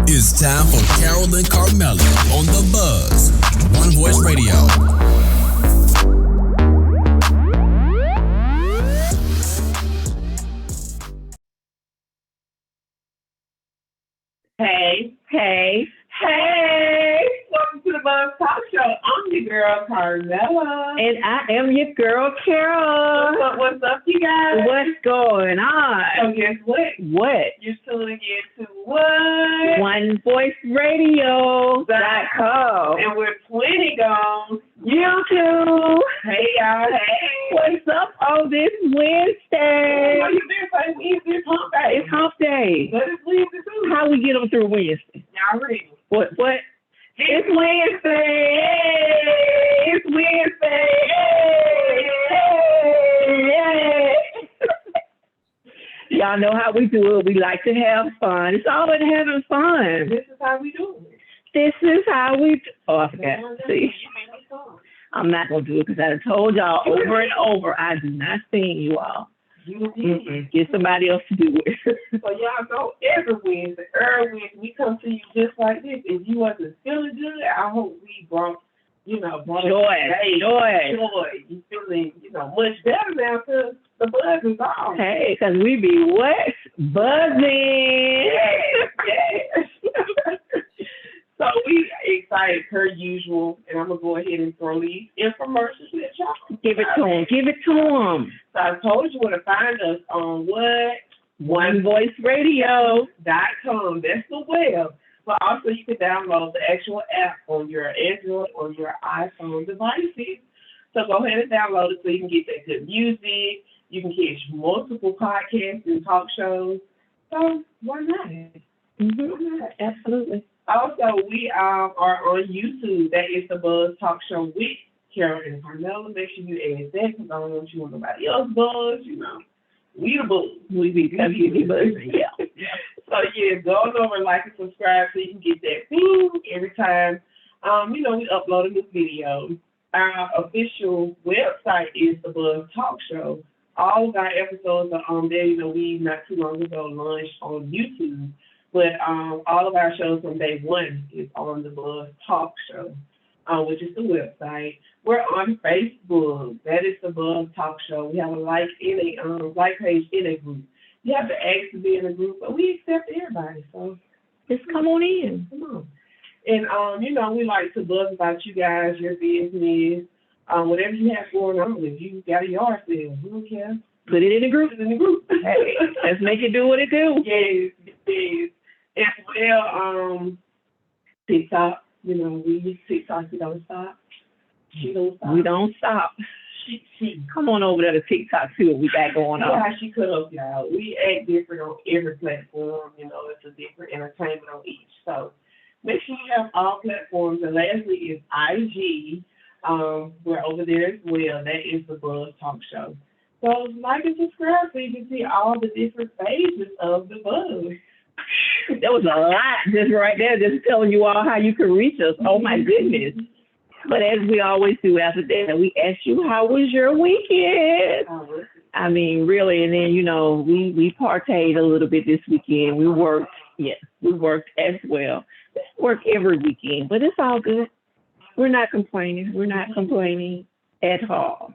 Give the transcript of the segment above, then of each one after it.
It's time for Carole and Carmella on The Buzz, One Voice Radio. Hey, hey, hey! Welcome to the Buzz Talk Show. I'm your girl, Carmella. And I am your girl, Carole. What's up, you guys? What's going on? So guess what? What? You're tuning in to what? OneVoiceRadio.com. And we're plenty gone. YouTube. Hey, y'all. Hey. What's up on this Wednesday? What you been saying? Wednesday, hump day. It's hump day. But it's Wednesday, too. How we get them through Wednesday? Y'all ready? What? It's Wednesday. Hey. It's Wednesday. Hey. Y'all know how we do it. We like to have fun. It's all about having fun. This is how we do it. This is how we do. Oh, I forgot. See, I'm not going to do it because I told y'all over and over, I do not sing you all. Get somebody else to do it. So y'all know every Wednesday, we come to you just like this. If you wasn't feeling good, I hope we brought joy. You feeling, much better now because the buzz is on. Hey, because we be what? Buzzing. Yes. So we excited per usual, and I'm going to go ahead and throw these infomercials at y'all. Give it to them. So I told you where to find us on what? OneVoiceRadio.com. That's the web. But also you can download the actual app on your Android or your iPhone devices. So go ahead and download it so you can get that good music. You can catch multiple podcasts and talk shows. So why not? Mm-hmm. Why not? Absolutely. Also, we are on YouTube. That is the Buzz Talk Show with Carole and Carmella. Make sure you add that because I don't want you and nobody else buzz. We the buzz. We be buzz. Yeah. So go on over, like and subscribe so you can get that ping every time. We upload a new video. Our official website is the Buzz Talk Show. All of our episodes are on there. We not too long ago launched on YouTube. But all of our shows from day one is on the Buzz Talk Show, which is the website. We're on Facebook. That is the Buzz Talk Show. We have a like page in a group. You have to ask to be in a group, but we accept everybody. So just come on in. Come on. And, we like to buzz about you guys, your business, whatever you have going on. If you got a yard sale, we don't care. Put it in a group. Hey, let's make it do what it do. Yes. As well, TikTok, we use TikTok, we don't stop. She don't stop. We don't stop. She come on over there to TikTok, see what we got going on. Yeah, she could up, y'all. We act different on every platform, it's a different entertainment on each. So make sure you have all platforms. And lastly is IG. We're over there as well. That is the Buzz Talk Show. So like and subscribe so you can see all the different phases of the Buzz. There was a lot just right there, just telling you all how you can reach us. Oh, my goodness. But as we always do after that, we ask you, how was your weekend? I mean, really, and then, we partayed a little bit this weekend. We worked as well. We work every weekend, but it's all good. We're not complaining. At all.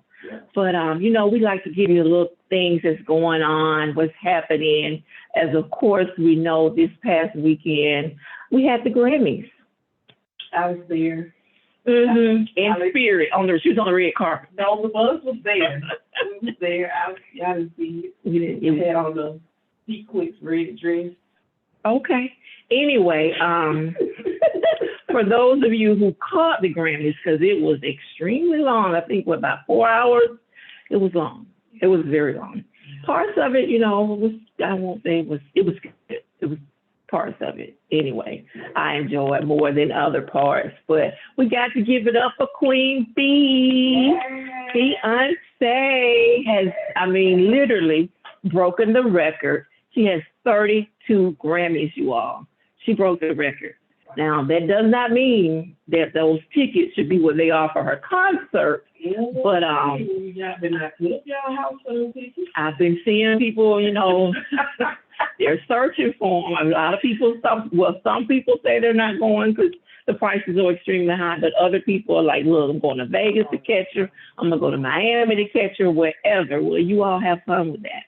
But, we like to give you little things that's going on, what's happening. As, of course, we know this past weekend, we had the Grammys. I was there. Mm-hmm. In spirit. She was on the red carpet. No, the bus was there. We was there. I didn't see it. You had on the sequins red dress. Okay. Anyway, for those of you who caught the Grammys, because it was extremely long, I think, about 4 hours? It was long. It was very long. Parts of it, I won't say it was good. It was parts of it. Anyway, I enjoy it more than other parts, but we got to give it up for Queen B. Beyonce has, literally broken the record. She has 32 Grammys, you all. She broke the record. Now, that does not mean that those tickets should be what they are for her concert. But I've been seeing people, They're searching for them. A lot of people, some people say they're not going because the prices are extremely high, but other people are like, look, I'm going to Vegas to catch her. I'm going to go to Miami to catch her, wherever. Well, you all have fun with that.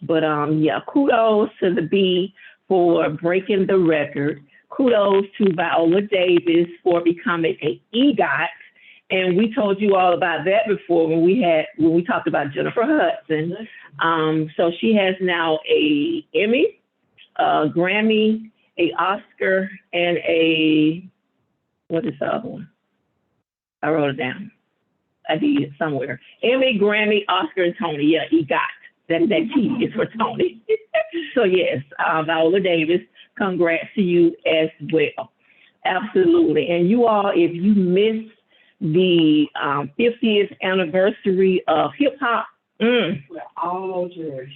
But yeah, kudos to the Bee for breaking the record. Kudos to Viola Davis for becoming an EGOT. And we told you all about that before when we talked about Jennifer Hudson. So she has now a Emmy, a Grammy, a Oscar, and what is the other one? I wrote it down. I did it somewhere. Emmy, Grammy, Oscar, and Tony. Yeah, EGOT. That T is for Tony. So yes, Viola Davis, congrats to you as well. Absolutely. And you all, if you missed the 50th anniversary of hip hop, we're all Jewish.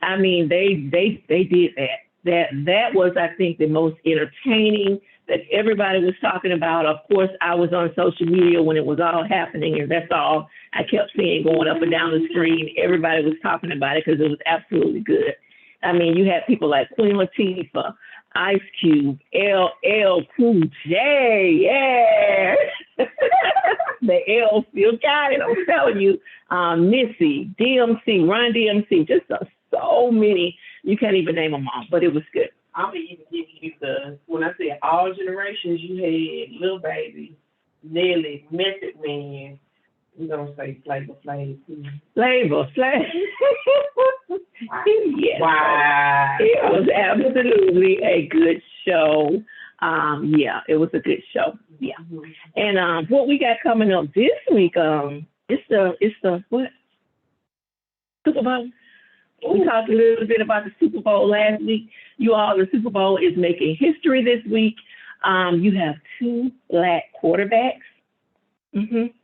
I mean, they did that. That was, I think, the most entertaining that everybody was talking about. Of course, I was on social media when it was all happening, and that's all I kept seeing going up and down the screen. Everybody was talking about it because it was absolutely good. I mean, you had people like Queen Latifah, Ice Cube, LL Cool J, yeah. The L still got it, I'm telling you. Missy, DMC, Run DMC, just so many. You can't even name them all, but it was good. I'm going to even give you when I say all generations, you had Lil Baby, Nelly, Method Man. We're going to say Flavor Flav too. Flavor Flav. Yes. Wow. It was absolutely a good show. Yeah, it was a good show. Yeah. And what we got coming up this week, it's the what? Super Bowl. We talked a little bit about the Super Bowl last week. You all, the Super Bowl is making history this week. You have 2 Black quarterbacks.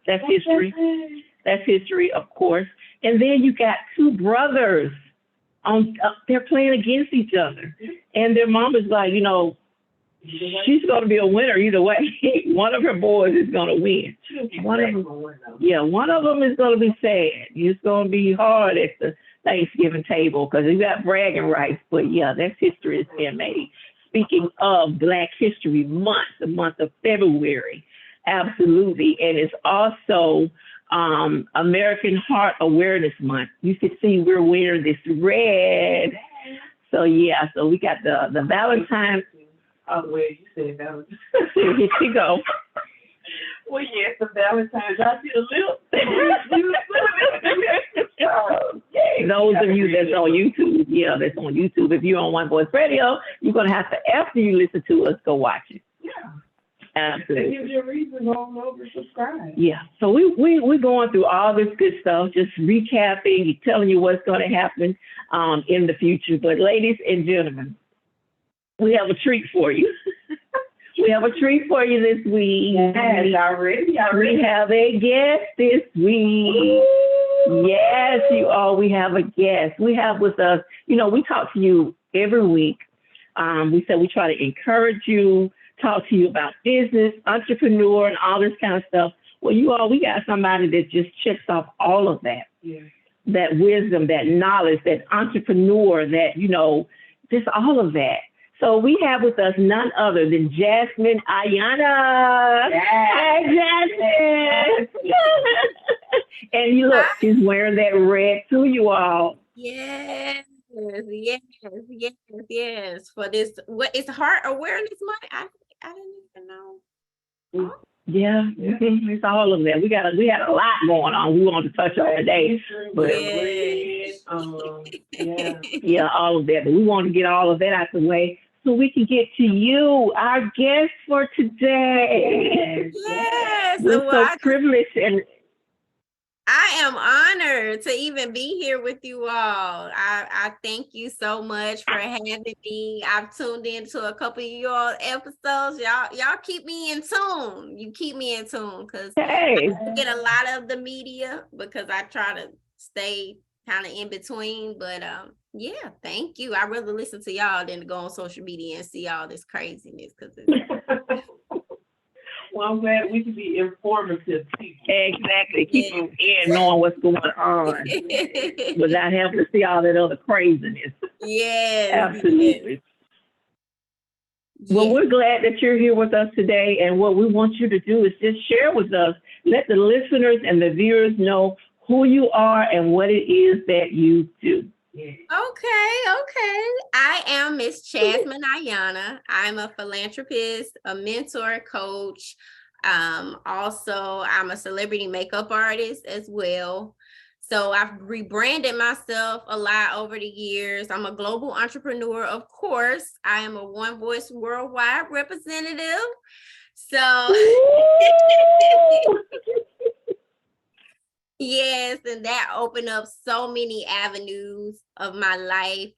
That's history. That's history, of course. And then you got 2 brothers. They're playing against each other. And their mom is like, she's going to be a winner either way. One of her boys is going to win. One of them is going to be sad. It's going to be hard at the Thanksgiving table because you got bragging rights. But yeah, that's history is being made. Speaking of Black History Month, the month of February, absolutely. And it's also American Heart Awareness Month. You can see we're wearing this red. So yeah, so we got the Valentine's. Oh, well, you said Valentine's. Here she go. Well, yes, the Valentine's. I see the lips. Okay. Those of you that's on YouTube, that's on YouTube. If you're on One Voice Radio, you're going to have to, after you listen to us, go watch it. Yeah. Absolutely. It gives you a reason to go over and subscribe. Yeah. So we're going through all this good stuff, just recapping, telling you what's going to happen in the future. But ladies and gentlemen, we have a treat for you. We have a treat for you this week. Yes, y'all ready? We have a guest this week. Ooh. Yes, you all. We have a guest. We have with us, we talk to you every week. We said we try to encourage you, talk to you about business, entrepreneur, and all this kind of stuff. Well, you all, we got somebody that just checks off all of that. Yeah. That wisdom, that knowledge, that entrepreneur, that, just all of that. So we have with us none other than Jasmine Ayana. Yes. Hi, Jasmine. And you look, she's wearing that red too, you all. Yes. For this, what is Heart Awareness Month? I didn't even know. Yeah, it's all of that. We had a lot going on. We wanted to touch on today, but yeah, all of that. But we want to get all of that out the way so we can get to you, our guest for today. Yes, we're so privileged and. I am honored to even be here with you all. I thank you so much for having me. I've tuned into a couple of your episodes. Y'all keep me in tune. You keep me in tune because I get a lot of the media because I try to stay kind of in between. But yeah, thank you. I rather listen to y'all than to go on social media and see all this craziness because well, I'm glad we can be informative people. Exactly. Keep them in knowing what's going on without having to see all that other craziness. Yes. Absolutely. Well, Yes. we're glad that you're here with us today. And what we want you to do is just share with us, let the listeners and the viewers know who you are and what it is that you do. Okay. I am Miss Chasmin Ayana. I'm a philanthropist, a mentor, coach. Also, I'm a celebrity makeup artist as well. So I've rebranded myself a lot over the years. I'm a global entrepreneur, of course. I am a One Voice Worldwide representative. So yes, and that opened up so many avenues of my life.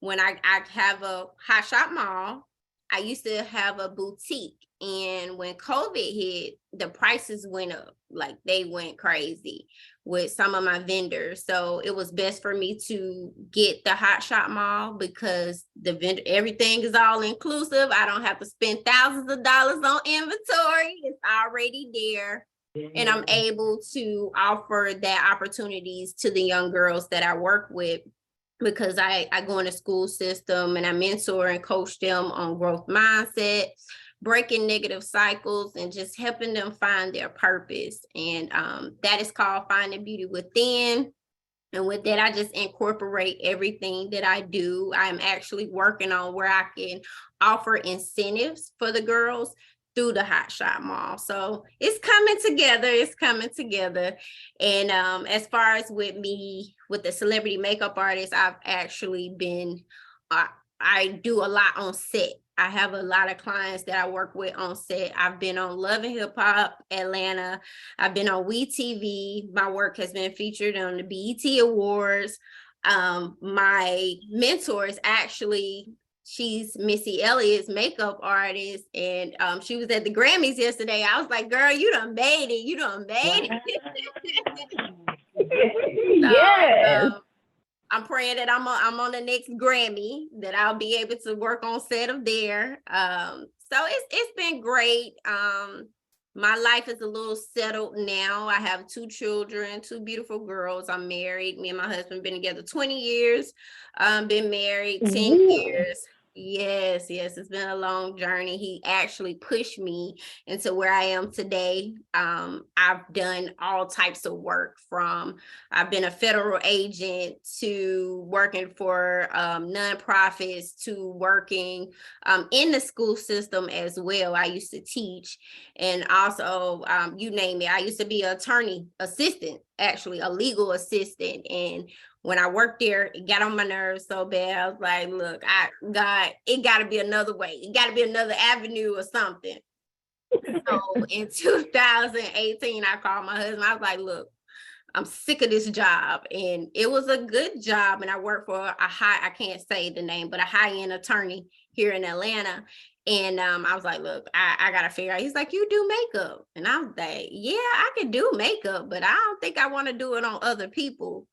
When I have a hot shop mall, I used to have a boutique, and when COVID hit, the prices went up, like they went crazy with some of my vendors. So it was best for me to get the hot shop mall because the vendor, everything is all inclusive. I don't have to spend thousands of dollars on inventory. It's already there, and I'm able to offer that opportunities to the young girls that I work with, because I go in the school system and I mentor and coach them on growth mindset, breaking negative cycles, and just helping them find their purpose. And that is called Finding Beauty Within. And with that, I just incorporate everything that I do. I'm actually working on where I can offer incentives for the girls through the Hot Shot Mall. So it's coming together. It's coming together. And as far as with me, with the celebrity makeup artist, I've actually been, I do a lot on set. I have a lot of clients that I work with on set. I've been on Love and Hip Hop Atlanta. I've been on WeTV. My work has been featured on the BET Awards. My mentor is actually, she's Missy Elliott's makeup artist, and she was at the Grammys yesterday. I was like, girl, you done made it. You done made it. Yes. So, I'm praying that I'm on the next Grammy, that I'll be able to work on set of there. So it's been great. My life is a little settled now. I have 2 children, 2 beautiful girls. I'm married. Me and my husband been together 20 years. Been married 10 years. Yes, it's been a long journey. He actually pushed me into where I am today. I've done all types of work, from I've been a federal agent to working for nonprofits to working in the school system as well. I used to teach, and also you name it. I used to be an attorney assistant, actually a legal assistant, and when I worked there, it got on my nerves so bad. I was like, look, God, it got to be another way. It got to be another avenue or something. So in 2018, I called my husband. I was like, look, I'm sick of this job. And it was a good job. And I worked for I can't say the name, but a high-end attorney here in Atlanta. And I was like, look, I got to figure out. He's like, you do makeup. And I was like, yeah, I can do makeup, but I don't think I want to do it on other people.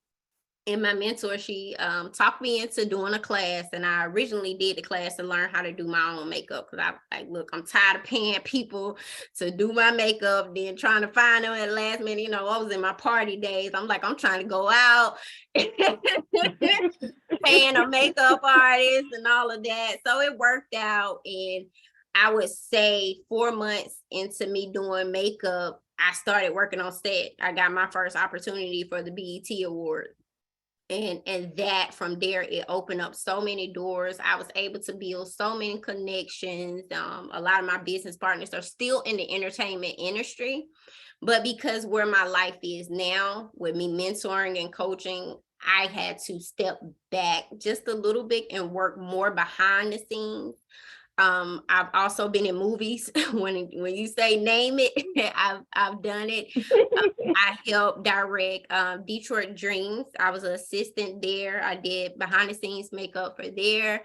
And my mentor, she talked me into doing a class, and I originally did the class to learn how to do my own makeup, because I was like, look, I'm tired of paying people to do my makeup, then trying to find them at the last minute. You know, I was in my party days. I'm like, I'm trying to go out, paying a makeup artist and all of that. So it worked out, and I would say 4 months into me doing makeup, I started working on set. I got my first opportunity for the BET Award. And that from there, it opened up so many doors. I was able to build so many connections. A lot of my business partners are still in the entertainment industry, but because where my life is now with me mentoring and coaching, I had to step back just a little bit and work more behind the scenes. I've also been in movies. when you say name it, I've done it. I helped direct Detroit Dreams. I was an assistant there. I did behind the scenes makeup for there.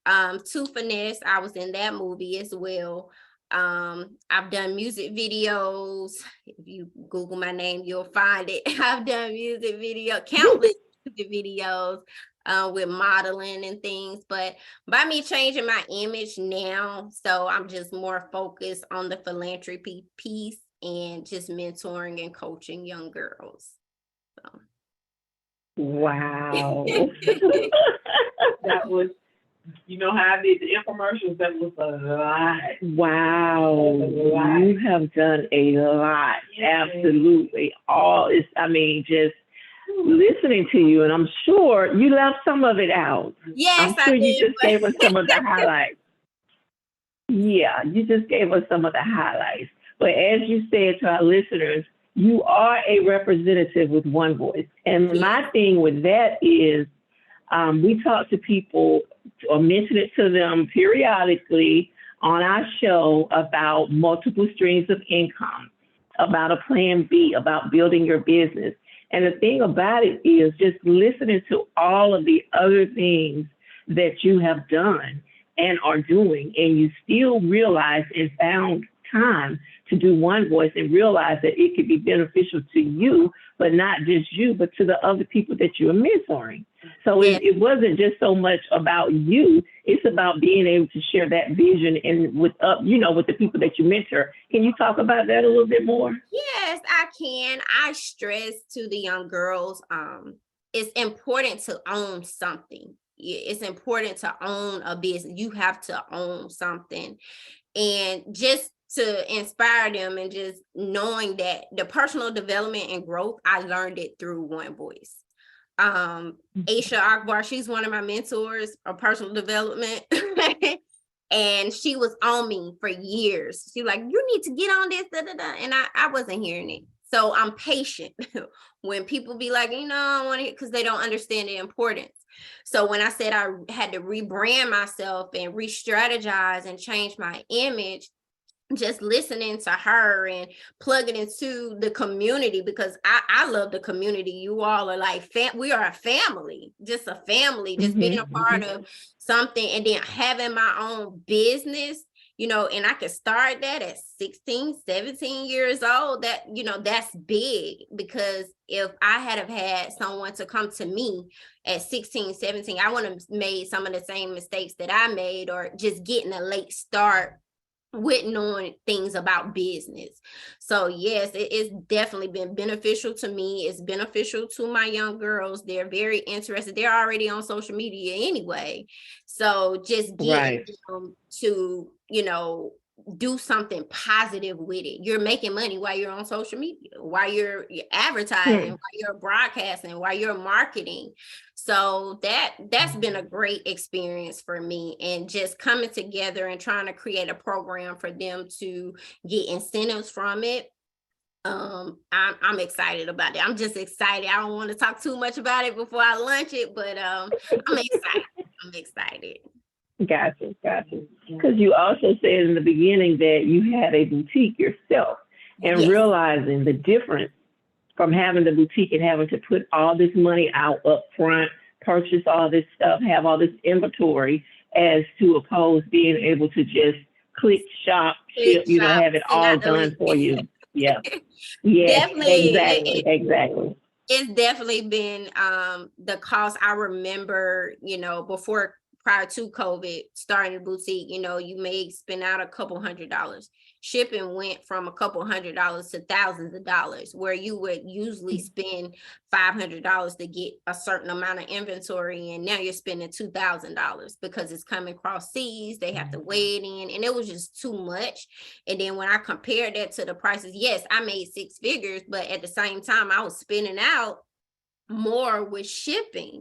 To Finesse, I was in that movie as well. I've done music videos. If you Google my name, you'll find it. I've done music video, countless music videos. With modeling and things, but by me changing my image now, so I'm just more focused on the philanthropy piece and just mentoring and coaching young girls. So. Wow. That was, you know how I did the infomercials? That was a lot. Wow. That was a lot. You have done a lot. Yes. Absolutely. All is, I mean, just listening to you, and I'm sure you left some of it out. Yes, I'm I sure you did. just gave us some of the highlights. Yeah, you just gave us some of the highlights. But as you said to our listeners, you are a representative with one voice. And Yeah. my thing with that is we talk to people or mention it to them periodically on our show about multiple streams of income, about a plan B, about building your business. And the thing about it is just listening to all of the other things that you have done and are doing, and you still realize and found time to do one voice and realize that it could be beneficial to you, but not just you, but to the other people that you are mentoring. So Yeah. it wasn't just so much about you; it's about being able to share that vision and with with the people that you mentor. Can you talk about that a little bit more? Yes, I can. I stress to the young girls, it's important to own something. It's important to own a business. You have to own something. And just to inspire them and just knowing that the personal development and growth, I learned it through One Voice. Aisha Akbar, she's one of my mentors of personal development. And she was on me for years. She was like, you need to get on this, da, da, da. And I wasn't hearing it. So I'm patient when people be like, I want to, because they don't understand the importance. So when I said I had to rebrand myself and re-strategize and change my image, just listening to her and plugging into the community, because I love the community. You all are like, we are a family, just a family, just being a part of something, and then having my own business, and I could start that at 16, 17 years old. That, that's big, because if I had have had someone to come to me at 16, 17, I wouldn't have made some of the same mistakes that I made, or just getting a late start with knowing things about business. So yes, it's definitely been beneficial to me. It's beneficial to my young girls. They're very interested. They're already on social media anyway. So just getting Right. them to, do something positive with it. You're making money while you're on social media, while you're advertising, while you're broadcasting, while you're marketing. So that's been a great experience for me, and just coming together and trying to create a program for them to get incentives from it. I'm excited about it. I'm just excited. I don't want to talk too much about it before I launch it, but I'm excited. I'm excited. Gotcha. Because you also said in the beginning that you had a boutique yourself, and Yes. realizing the difference from having the boutique and having to put all this money out up front, purchase all this stuff, have all this inventory, as to oppose being able to just click, shop, ship, Click, shop, have it send all out the done link. for you. Yeah. Yes, Definitely. exactly. It's definitely been the cost. I remember, before, prior to COVID, starting the boutique, you may spend out a couple $100s. Shipping went from a couple $100s to thousands of dollars, where you would usually spend $500 to get a certain amount of inventory, and now you're spending $2,000 because it's coming across seas. They have to weigh it in, and it was just too much. And then when I compared that to the prices, yes, I made six figures, but at the same time, I was spending out more with shipping.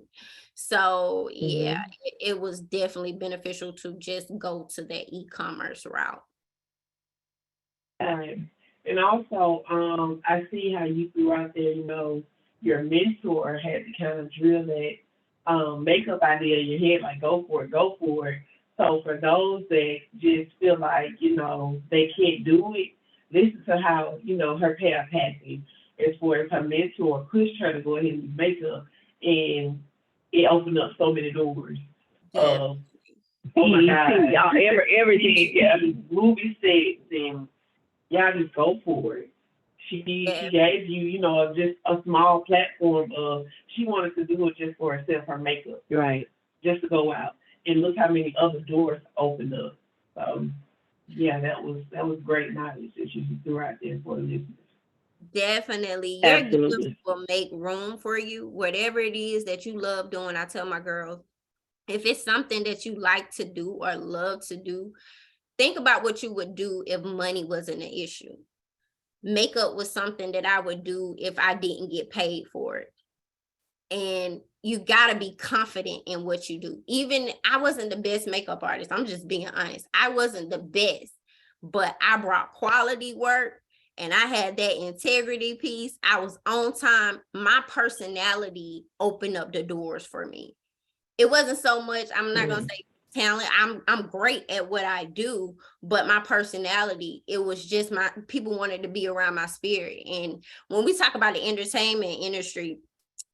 So yeah, it was definitely beneficial to just go to that e-commerce route. And also, I see how you threw out there, your mentor had to kind of drill that makeup idea in your head, like go for it, go for it. So for those that just feel like, they can't do it, listen to how, her path happened. As far as her mentor pushed her to go ahead and do makeup, and it opened up so many doors. Yeah. Oh my God. Y'all, everything, yeah. Movie sets, and y'all just go for it. She gave you, just a small platform of, she wanted to do it just for herself, her makeup. Right. Just to go out. And look how many other doors opened up. So yeah, that was great knowledge that you threw out there for the listeners. Definitely. Your gifts Absolutely. will make room for you. Whatever it is that you love doing, I tell my girls, if it's something that you like to do or love to do, think about what you would do if money wasn't an issue. Makeup was something that I would do if I didn't get paid for it. And you got to be confident in what you do. Even I wasn't the best makeup artist. I'm just being honest. I wasn't the best, but I brought quality work and I had that integrity piece. I was on time. My personality opened up the doors for me. It wasn't so much, I'm not going to say talent. I'm great at what I do, but my personality, it was just my people wanted to be around my spirit. And when we talk about the entertainment industry,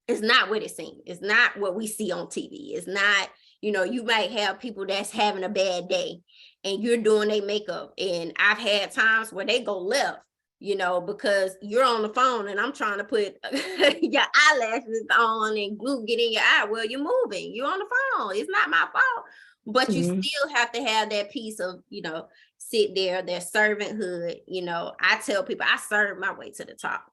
it's not what it seems. It's not what we see on TV. It's not, you might have people that's having a bad day and you're doing their makeup. And I've had times where they go left, because you're on the phone and I'm trying to put your eyelashes on and glue get in your eye. Well, you're moving. You're on the phone. It's not my fault. But you still have to have that piece of, sit there, that servanthood. I tell people I serve my way to the top.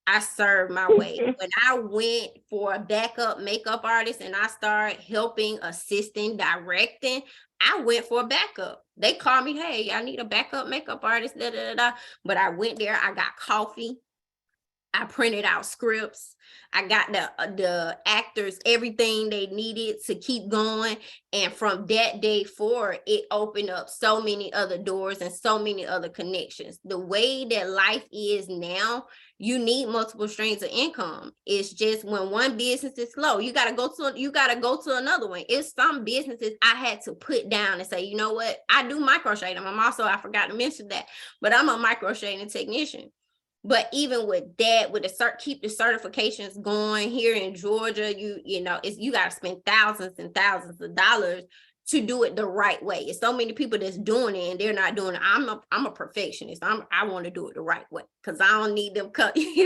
I served my way. When I went for a backup makeup artist and I started helping, assisting, directing, I went for a backup. They called me, hey, I need a backup makeup artist, da, da, da, da. But I went there, I got coffee. I printed out scripts. I got the actors everything they needed to keep going. And from that day forward, it opened up so many other doors and so many other connections. The way that life is now, you need multiple streams of income. It's just when one business is slow, you gotta go to another one. It's some businesses I had to put down and say, you know what? I do micro shading. I forgot to mention that, but I'm a micro shading technician. But even with that, keep the certifications going here in Georgia, you got to spend thousands and thousands of dollars to do it the right way. It's so many people that's doing it and they're not doing it. I'm a perfectionist. I want to do it the right way because I don't need them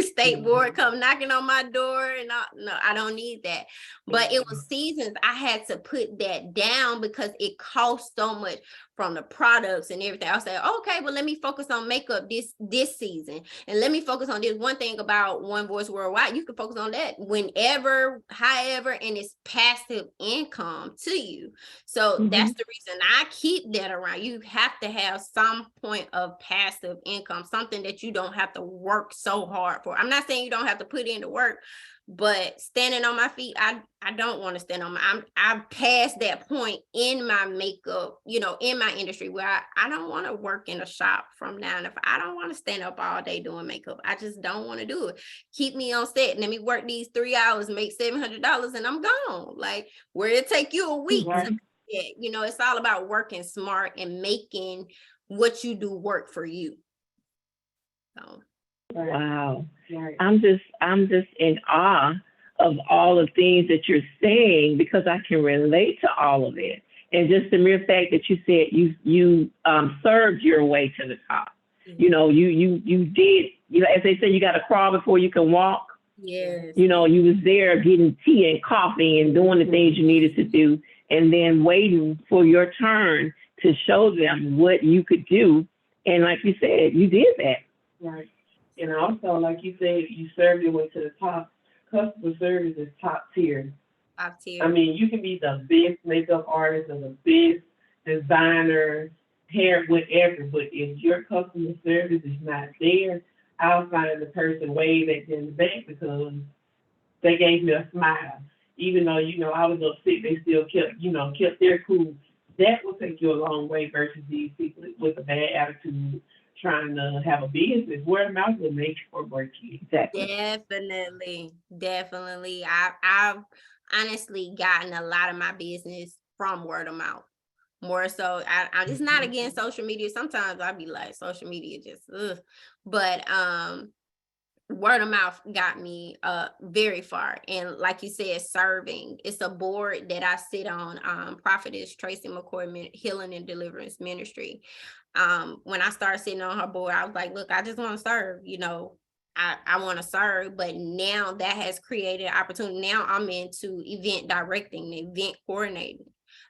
state board come knocking on my door and I don't need that. But it was seasons I had to put that down because it costs so much from the products and everything. I'll say, okay, well, let me focus on makeup this season. And let me focus on this one thing about One Voice Worldwide. You can focus on that whenever, however, and it's passive income to you. So that's the reason I keep that around. You have to have some point of passive income, something that you don't have to work so hard for. I'm not saying you don't have to put in the work, but standing on my feet, I don't want to stand on I'm past that point in my makeup, in my industry where I don't want to work in a shop from 9 to 5. I don't want to stand up all day doing makeup. I just don't want to do it. Keep me on set and let me work these 3 hours, make $700 and I'm gone. Like where it take you a week. Right. It's all about working smart and making what you do work for you. So. Wow. I'm just in awe of all the things that you're saying because I can relate to all of it. And just the mere fact that you said you served your way to the top. You did, as they say, you got to crawl before you can walk. Yes. You was there getting tea and coffee and doing the things you needed to do and then waiting for your turn to show them what you could do. And like you said, you did that. Right. And also, like you said, you served your way to the top. Customer service is top tier. Top tier. I mean, you can be the best makeup artist or the best designer, hair, whatever, but if your customer service is not there, I'll find the person way back in the back because they gave me a smile. Even though, I was upset, they still kept their cool. That will take you a long way versus these people with a bad attitude trying to have a business. Word of mouth will make or break you. Exactly. Definitely. I've honestly gotten a lot of my business from word of mouth. More so, I just not against social media. Sometimes I'll be like, social media just, ugh. But word of mouth got me very far. And like you said, serving. It's a board that I sit on. Prophetess Tracy McCoy Healing and Deliverance Ministry. When I started sitting on her board, I was like, look, I just want to serve, I want to serve, but now that has created opportunity. Now I'm into event directing, event coordinating.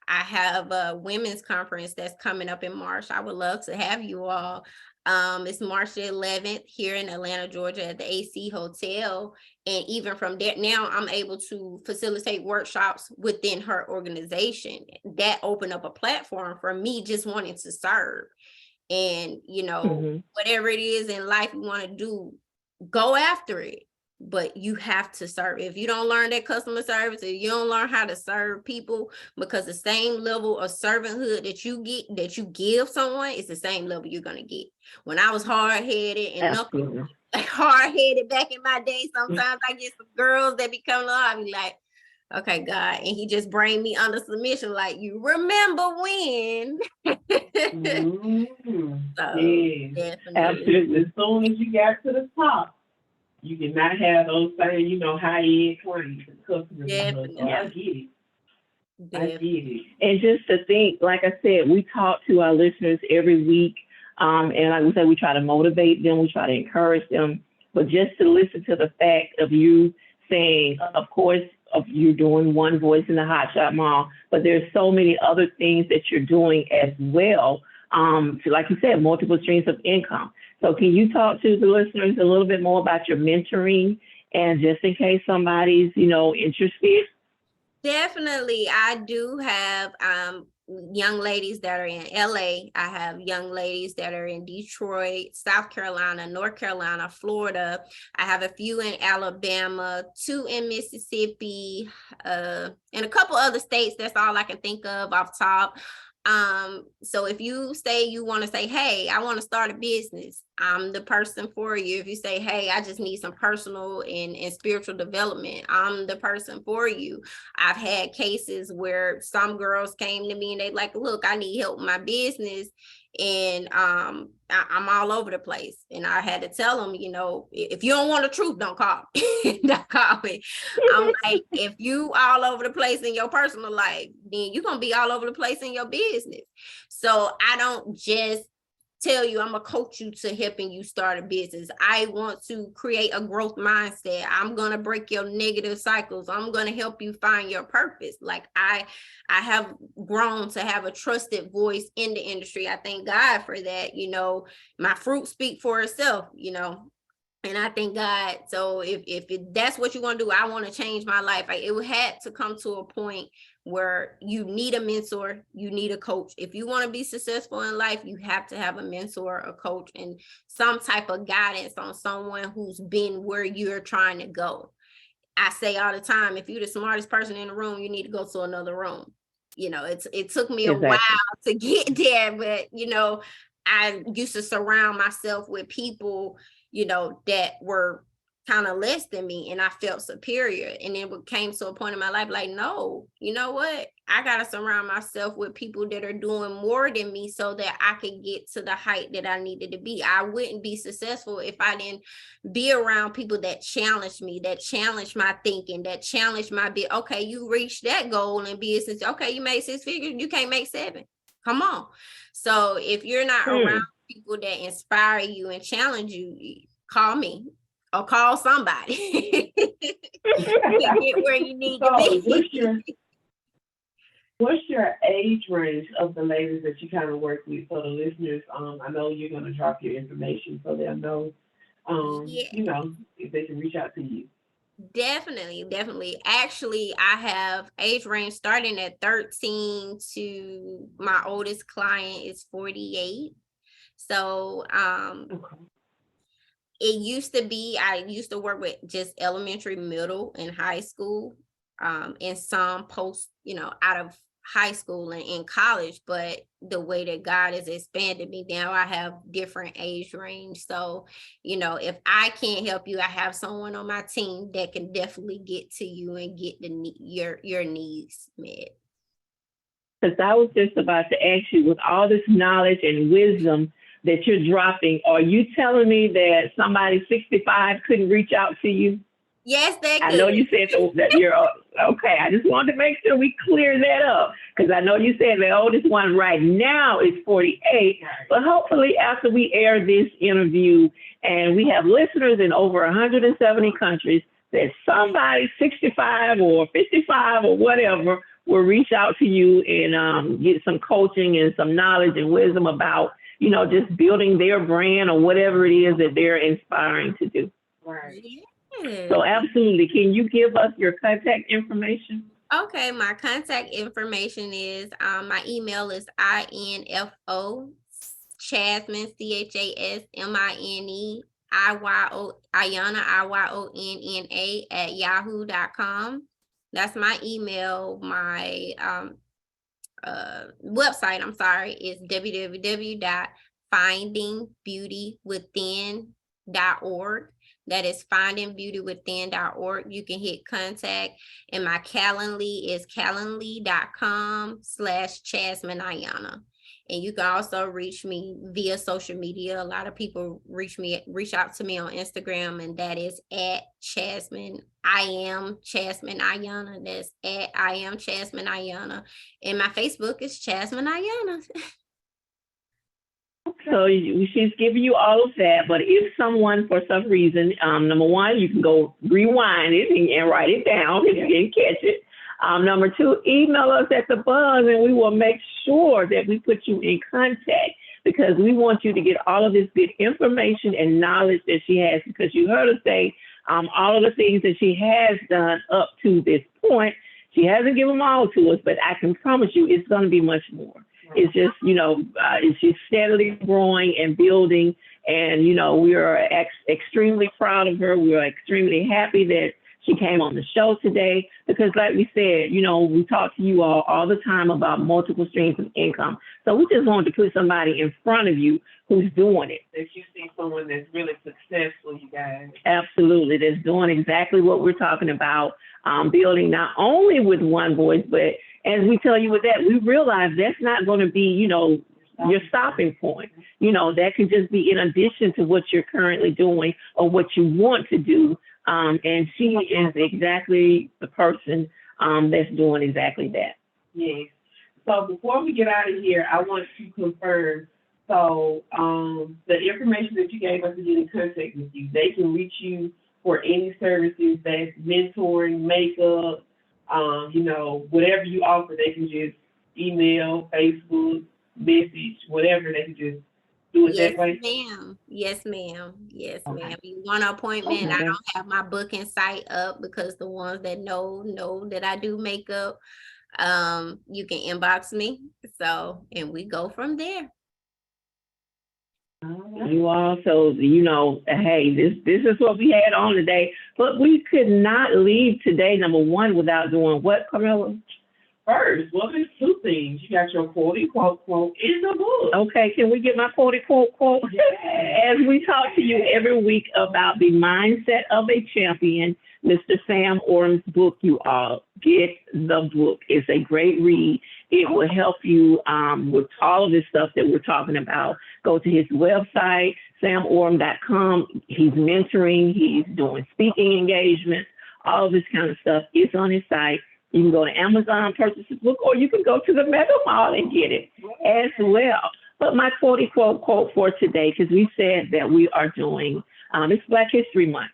I have a women's conference that's coming up in March. I would love to have you all. It's March the 11th here in Atlanta, Georgia at the AC Hotel. And even from there, now I'm able to facilitate workshops within her organization. That opened up a platform for me just wanting to serve. And, whatever it is in life you want to do, go after it. But you have to serve. If you don't learn that customer service, if you don't learn how to serve people, because the same level of servanthood that you give someone is the same level you're gonna get. When I was hard-headed and hard-headed back in my day, sometimes I get some girls that be coming along, I be like, okay, God, and he just bring me under submission, like, you remember when? Yes, absolutely. As soon as you got to the top, you cannot have those same, high-end claims and customers. So I get it. I get it. And just to think, like I said, we talk to our listeners every week. And like we said, we try to motivate them. We try to encourage them. But just to listen to the fact of you saying, of course, of you doing One Voice in the Hot Shot Mall, but there's so many other things that you're doing as well. So like you said, multiple streams of income. So can you talk to the listeners a little bit more about your mentoring, and just in case somebody's, interested? Definitely. I do have young ladies that are in LA. I have young ladies that are in Detroit, South Carolina, North Carolina, Florida. I have a few in Alabama, 2 in Mississippi, and a couple other states. That's all I can think of off top. So if you say you want to say, hey, I want to start a business, I'm the person for you. If you say, hey, I just need some personal and spiritual development, I'm the person for you. I've had cases where some girls came to me and they like, look, I need help with my business. And I'm all over the place. And I had to tell them, if you don't want the truth, don't call me. Don't call me. I'm like, if you all over the place in your personal life, then you're going to be all over the place in your business. So I don't just tell you I'm gonna coach you to helping you start a business. I want to create a growth mindset. I'm gonna break your negative cycles. I'm gonna help you find your purpose. Like I have grown to have a trusted voice in the industry. I thank God for that. My fruit speak for itself, and I thank God. So if that's what you want to do, I want to change my life. It had to come to a point where you need a mentor, you need a coach. If you want to be successful in life, you have to have a mentor, a coach, and some type of guidance on someone who's been where you're trying to go. I say all the time, if you're the smartest person in the room, you need to go to another room. It took me a while to get there, but I used to surround myself with people, that were kind of less than me, and I felt superior. And then it came to a point in my life like, no, you know what? I got to surround myself with people that are doing more than me so that I could get to the height that I needed to be. I wouldn't be successful if I didn't be around people that challenged me, that challenged my thinking, that challenged my okay, you reached that goal in business. Okay, you made 6 figures. You can't make 7. Come on. So if you're not around people that inspire you and challenge you, call me. Or call somebody to get where you need to be. What's your age range of the ladies that you kind of work with? So the listeners, I know you're going to drop your information so they'll know, if they can reach out to you. Definitely. Actually, I have age range starting at 13 to my oldest client is 48. So, okay. It used to be, I used to work with just elementary, middle, and high school, and some post, out of high school and in college. But the way that God has expanded me now, I have different age range. So, if I can't help you, I have someone on my team that can definitely get to you and get your needs met. Because I was just about to ask you, with all this knowledge and wisdom that you're dropping, are you telling me that somebody 65 couldn't reach out to you? Yes, they could. I know you said that you're okay. I just wanted to make sure we clear that up, because I know you said the oldest one right now is 48, but hopefully after we air this interview and we have listeners in over 170 countries, that somebody 65 or 55 or whatever will reach out to you and get some coaching and some knowledge and wisdom about, just building their brand or whatever it is that they're inspiring to do. Right. Yeah. So absolutely. Can you give us your contact information? Okay, my contact information is my email is info Chasmine CHASMINE Iyonna IYONNA at yahoo.com. That's my email. My website, I'm sorry, is www.findingbeautywithin.org. That is findingbeautywithin.org. You can hit contact, and my Calendly is calendly.com/Chasmine Iyonna. And you can also reach me via social media. A lot of people reach out to me on Instagram, and that is at Chasmine. I am Chasmine Iyonna. That's at I am Chasmine Iyonna. And my Facebook is Chasmine Iyonna. So she's giving you all of that, but if someone, for some reason, number one, you can go rewind it and write it down if you didn't catch it. Number two, email us at the Buzz, and we will make sure that we put you in contact, because we want you to get all of this good information and knowledge that she has, because you heard her say all of the things that she has done up to this point. She hasn't given them all to us, but I can promise you it's going to be much more. It's just, she's steadily growing and building, and, we are extremely proud of her. We are extremely happy that she came on the show today, because like we said, we talk to you all the time about multiple streams of income. So we just wanted to put somebody in front of you who's doing it. If you see someone that's really successful, you guys. Absolutely. That's doing exactly what we're talking about, building not only with one voice, but as we tell you with that, we realize that's not going to be, your stopping point. That can just be in addition to what you're currently doing or what you want to do. And she is exactly the person that's doing exactly that. Yes. So before we get out of here, I want to confirm. So the information that you gave us to get in contact with you, they can reach you for any services, that's mentoring, makeup, whatever you offer. They can just email, Facebook, message, whatever. They can just do it that way. Yes, ma'am. Yes, Okay. ma'am. You want an appointment? Okay. I don't have my booking site up, because the ones that know that I do makeup, you can inbox me. So, and we go from there. You also, hey, this is what we had on today, but we could not leave today, number one, without doing what, Carmella? First, well, there's two things. You got your quote in the book. Okay, can we get my quote? As we talk to you every week about the mindset of a champion, Mr. Sam Orum's book, you all get the book. It's a great read. It will help you with all of this stuff that we're talking about. Go to his website, samorum.com. He's mentoring. He's doing speaking engagements. All of this kind of stuff is on his site. You can go to Amazon, purchase his book, or you can go to the Mega Mall and get it as well. But my quote for today, because we said that we are doing, it's Black History Month.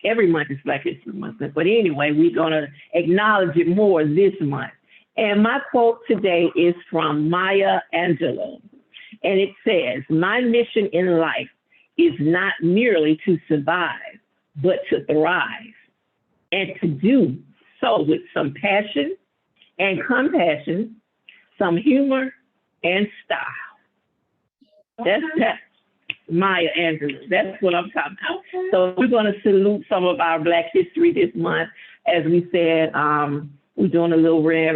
Every month is Black History Month. But anyway, we're going to acknowledge it more this month. And my quote today is from Maya Angelou. And it says, "My mission in life is not merely to survive, but to thrive, and to do so with some passion and compassion, some humor and style." That's Maya Angelou. That's what I'm talking about. So we're going to salute some of our Black history this month. As we said, we're doing a little red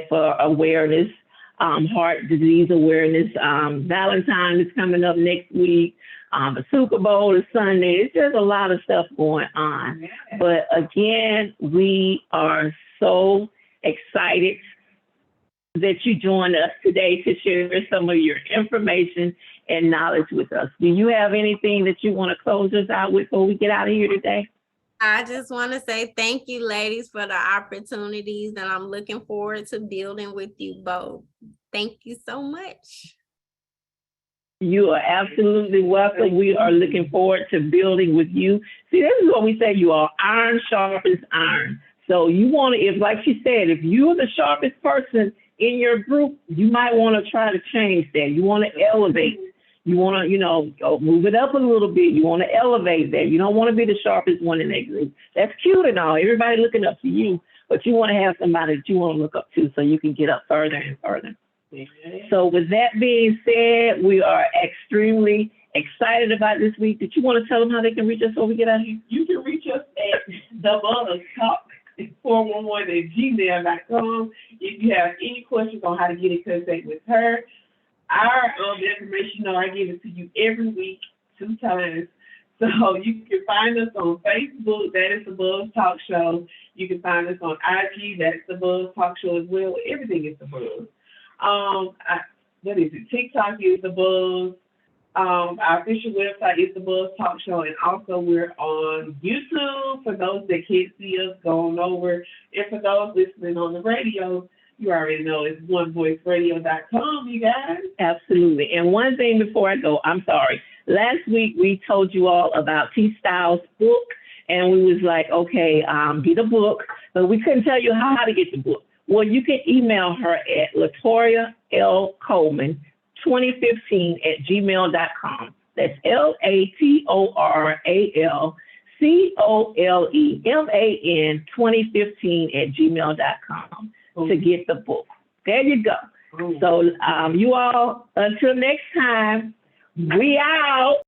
for awareness, heart disease awareness. Valentine is coming up next week. The Super Bowl is Sunday. It's just a lot of stuff going on. But again, we are so excited that you joined us today to share some of your information and knowledge with us. Do you have anything that you want to close us out with before we get out of here today? I just want to say thank you, ladies, for the opportunities, and I'm looking forward to building with you both. Thank you so much. You are absolutely welcome. We are looking forward to building with you. See, this is what we say, you all. Iron sharpens iron. So you want to, if like she said, if you're the sharpest person in your group, you might want to try to change that. You want to elevate. You want to, go move it up a little bit. You want to elevate that. You don't want to be the sharpest one in that group. That's cute and all. Everybody looking up to you, but you want to have somebody that you want to look up to so you can get up further and further. So with that being said, we are extremely excited about this week. Did you want to tell them how they can reach us before we get out of here? You can reach us at thebuzztalk411@gmail.com. If you have any questions on how to get in contact with her, our information, I give it to you every week, 2 times. So you can find us on Facebook, that is The Buzz Talk Show. You can find us on IG, that's The Buzz Talk Show as well. Everything is The Buzz. What is it? TikTok is The Buzz. Our official website is The Buzz Talk Show, and also we're on YouTube. For those that can't see us, go on over. And for those listening on the radio, you already know it's onevoiceradio.com, you guys. Absolutely. And one thing before I go, I'm sorry. Last week we told you all about T Styles' book, and we was like, okay, get a book, but we couldn't tell you how to get the book. Well, you can email her at Latoria L. Coleman 2015@gmail.com. That's LATORALCOLEMAN 2015@gmail.com to get the book. There you go. So you all, until next time, we out.